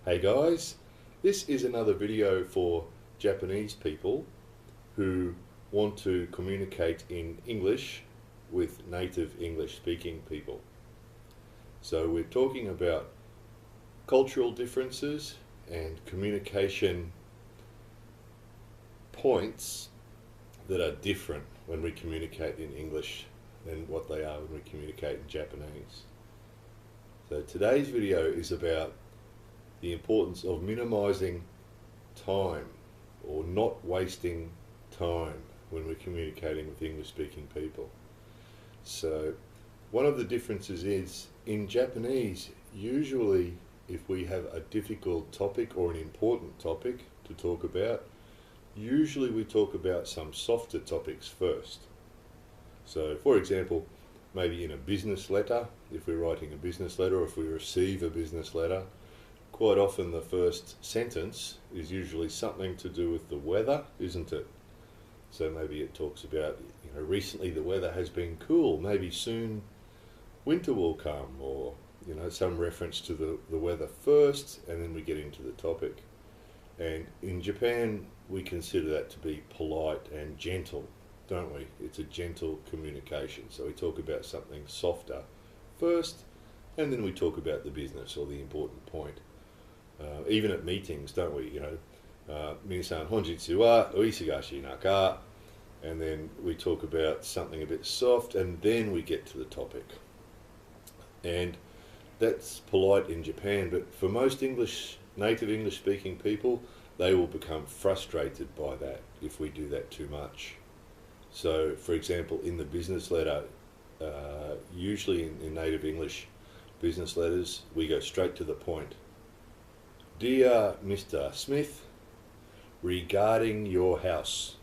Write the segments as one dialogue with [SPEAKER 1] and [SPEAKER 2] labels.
[SPEAKER 1] Hey guys, this is another video for Japanese people who want to communicate in English with native English speaking people. So we're talking about cultural differences and communication points that are different when we communicate in English than what they are when we communicate in Japanese. So today's video is about the importance of minimizing time or not wasting time when we're communicating with English speaking people. So one of the differences is in Japanese, usually if we have a difficult topic or an important topic to talk about, usually we talk about some softer topics first. So for example, maybe in a business letter, if we're writing a business letter or if we receive a business letter, quite often the first sentence is usually something to do with the weather, isn't it? So maybe it talks about, recently the weather has been cool, maybe soon winter will come, or, some reference to the weather first, and then we get into the topic. And in Japan, we consider that to be polite and gentle, don't we? It's a gentle communication. So we talk about something softer first, and then we talk about the business or the important point. Even at meetings, don't we? Minasan honjitsu wa oisugashii naka, and then we talk about something a bit soft, and then we get to the topic. And that's polite in Japan, but for most native English speaking people, they will become frustrated by that if we do that too much. So, for example, in the business letter, usually in native English business letters, we go straight to the point. Dear Mr. Smith, regarding your house,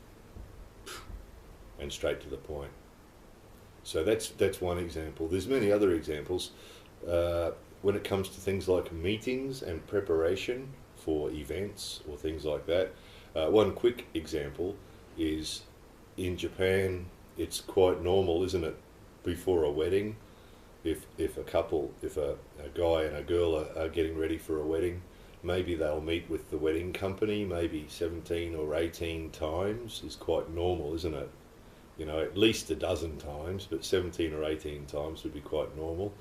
[SPEAKER 1] and straight to the point. So that's one example. There's many other examples. When it comes to things like meetings and preparation for events or things like that, one quick example is in Japan, it's quite normal, isn't it, before a wedding, if a guy and a girl are getting ready for a wedding, maybe they'll meet with the wedding company maybe 17 or 18 times is quite normal, isn't it? At least a dozen times, but 17 or 18 times would be quite normal.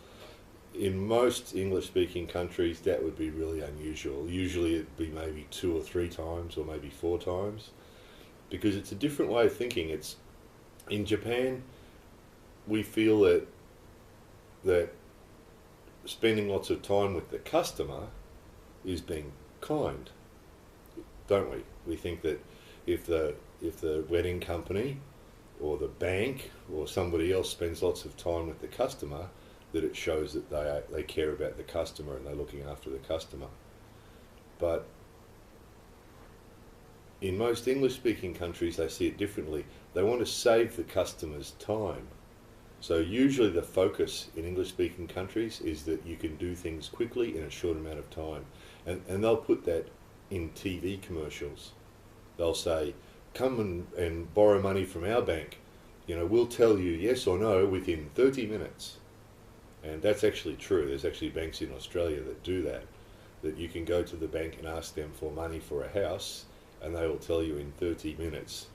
[SPEAKER 1] In most English-speaking countries, that would be really unusual. Usually it'd be maybe 2 or 3 times or maybe 4 times, because it's a different way of thinking. In Japan, we feel that spending lots of time with the customer is being kind, don't we? We think that if the wedding company or the bank or somebody else spends lots of time with the customer, that it shows that they care about the customer and they're looking after the customer. But in most English-speaking countries, they see it differently. They want to save the customer's time. So usually the focus in English-speaking countries is that you can do things quickly in a short amount of time. And they'll put that in TV commercials. They'll say, come and borrow money from our bank. We'll tell you yes or no within 30 minutes. And that's actually true. There's actually banks in Australia that do that. That you can go to the bank and ask them for money for a house, and they will tell you in 30 minutes.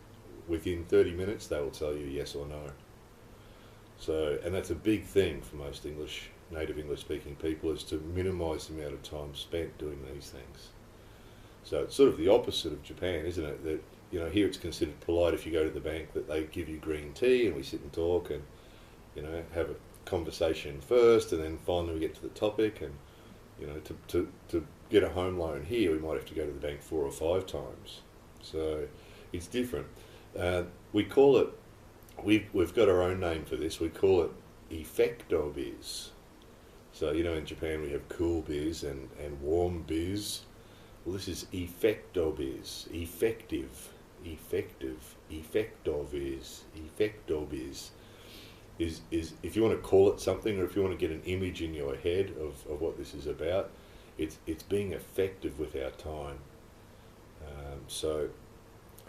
[SPEAKER 1] Within 30 minutes, they will tell you yes or no. So, and that's a big thing for most native English speaking people, is to minimize the amount of time spent doing these things. So it's sort of the opposite of Japan, isn't it? That, here it's considered polite if you go to the bank that they give you green tea and we sit and talk and, have a conversation first, and then finally we get to the topic. And, to get a home loan here, we might have to go to the bank 4 or 5 times. So it's different. We call it, we've got our own name for this. We call it Efecto-biz. So, in Japan we have cool biz and warm biz. Well, this is Efecto-biz. Effective. Efecto-biz. Efecto-biz is if you want to call it something, or if you want to get an image in your head of what this is about, it's being effective with our time.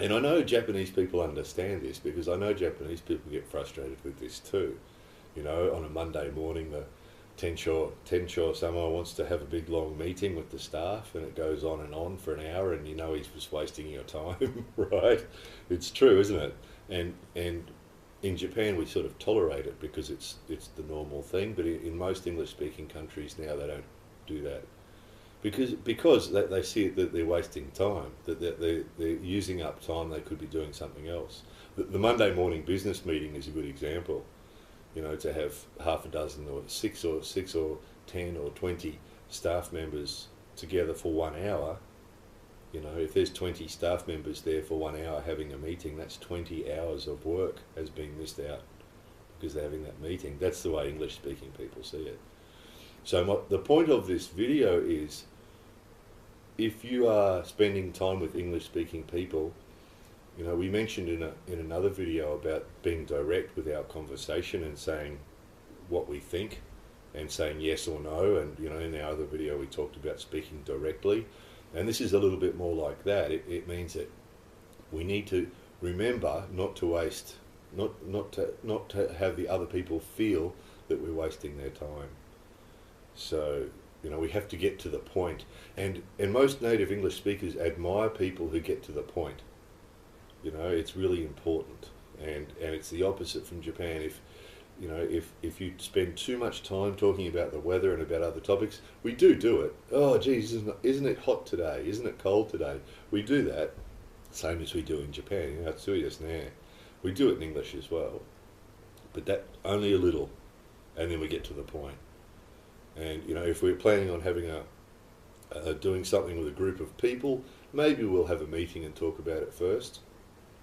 [SPEAKER 1] And I know Japanese people understand this, because I know Japanese people get frustrated with this too. On a Monday morning, Tenshaw someone wants to have a big long meeting with the staff and it goes on and on for an hour and you know he's just wasting your time, right? It's true, isn't it? And in Japan we sort of tolerate it because it's the normal thing, but in most English speaking countries now they don't do that. Because they see it that they're wasting time, that they're using up time they could be doing something else. The Monday morning business meeting is a good example. You know, to have half a dozen or six or 10 or 20 staff members together for 1 hour, you know, if there's 20 staff members there for 1 hour having a meeting, that's 20 hours of work has been missed out because they're having that meeting. That's the way English speaking people see it. So the point of this video is, if you are spending time with English speaking people, you know, we mentioned in another video about being direct with our conversation and saying what we think and saying yes or no, and you know, in our other video we talked about speaking directly, and this is a little bit more like that. It means that we need to remember not to waste, not to have the other people feel that we're wasting their time. So, you know, we have to get to the point, and most native English speakers admire people who get to the point. You know, it's really important, and it's the opposite from Japan. If you know, if you spend too much time talking about the weather and about other topics, we do it. Oh, geez, isn't it hot today? Isn't it cold today? We do that, same as we do in Japan. You know, it's now. We do it in English as well, but that only a little, and then we get to the point. And you know, if we're planning on having doing something with a group of people, maybe we'll have a meeting and talk about it first.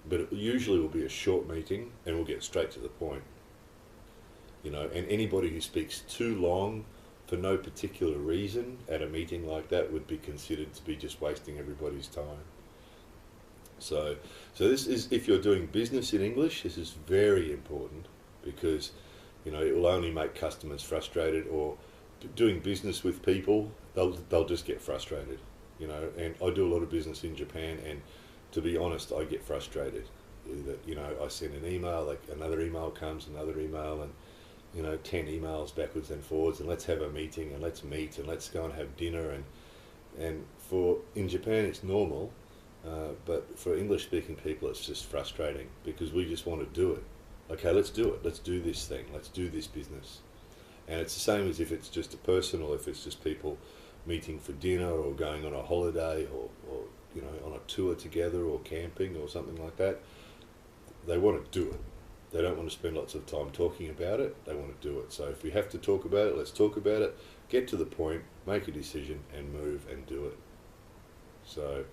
[SPEAKER 1] But it usually will be a short meeting and we'll get straight to the point. You know, and anybody who speaks too long for no particular reason at a meeting like that would be considered to be just wasting everybody's time. So this is, if you're doing business in English, this is very important because, you know, it will only make customers frustrated, or doing business with people, they'll just get frustrated. You know, and I do a lot of business in Japan, and to be honest, I get frustrated. That, you know, I send an email, like another email comes, another email, and you know, 10 emails backwards and forwards, and let's have a meeting, and let's meet, and let's go and have dinner, and in Japan it's normal, but for English speaking people it's just frustrating because we just want to do it. Okay, let's do it. Let's do this thing. Let's do this business. And it's the same as if it's just a person, or if it's just people meeting for dinner or going on a holiday or you know, on a tour together or camping or something like that. They want to do it. They don't want to spend lots of time talking about it. They want to do it. So if we have to talk about it, let's talk about it, get to the point, make a decision and move and do it. So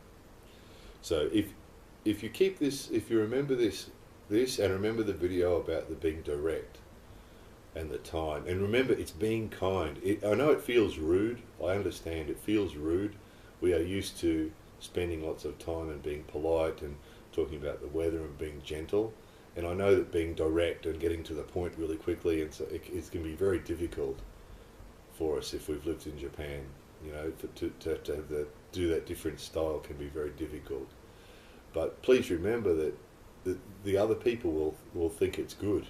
[SPEAKER 1] if you keep this, if you remember this and remember the video about the being direct and the time, and remember it's being kind. I know it feels rude. I understand it feels rude. We are used to spending lots of time and being polite and talking about the weather and being gentle, and I know that being direct and getting to the point really quickly, and so it's going to be very difficult for us if we've lived in Japan. You know, to have do that different style can be very difficult. But please remember that the other people will think it's good.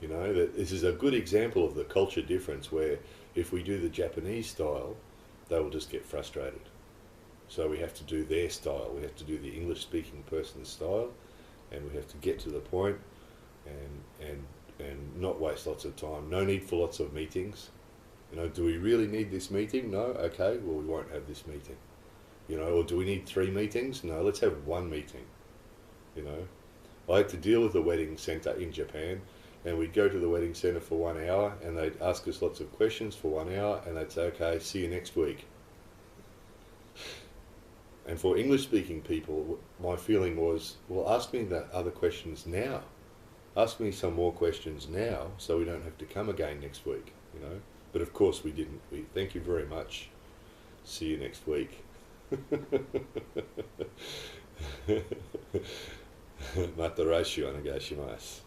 [SPEAKER 1] You know, that this is a good example of the culture difference, where if we do the Japanese style, they will just get frustrated. So we have to do their style. We have to do the English-speaking person's style, and we have to get to the point and not waste lots of time. No need for lots of meetings. You know, do we really need this meeting? No? Okay, well, we won't have this meeting. You know, or do we need 3 meetings? No, let's have 1 meeting. You know, I had to deal with a wedding centre in Japan, and we'd go to the wedding centre for 1 hour, and they'd ask us lots of questions for 1 hour, and they'd say, okay, see you next week. And for English-speaking people, my feeling was, well, ask me the other questions now. Ask me some more questions now, so we don't have to come again next week, you know. But of course we didn't. Thank you very much. See you next week. Mataraishi onegaishimasu.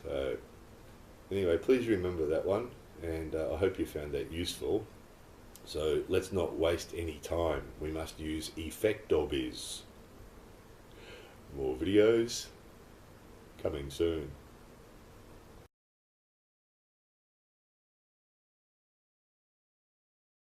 [SPEAKER 1] So, anyway, please remember that one, and I hope you found that useful. So let's not waste any time. We must use Efecto-biz. More videos coming soon.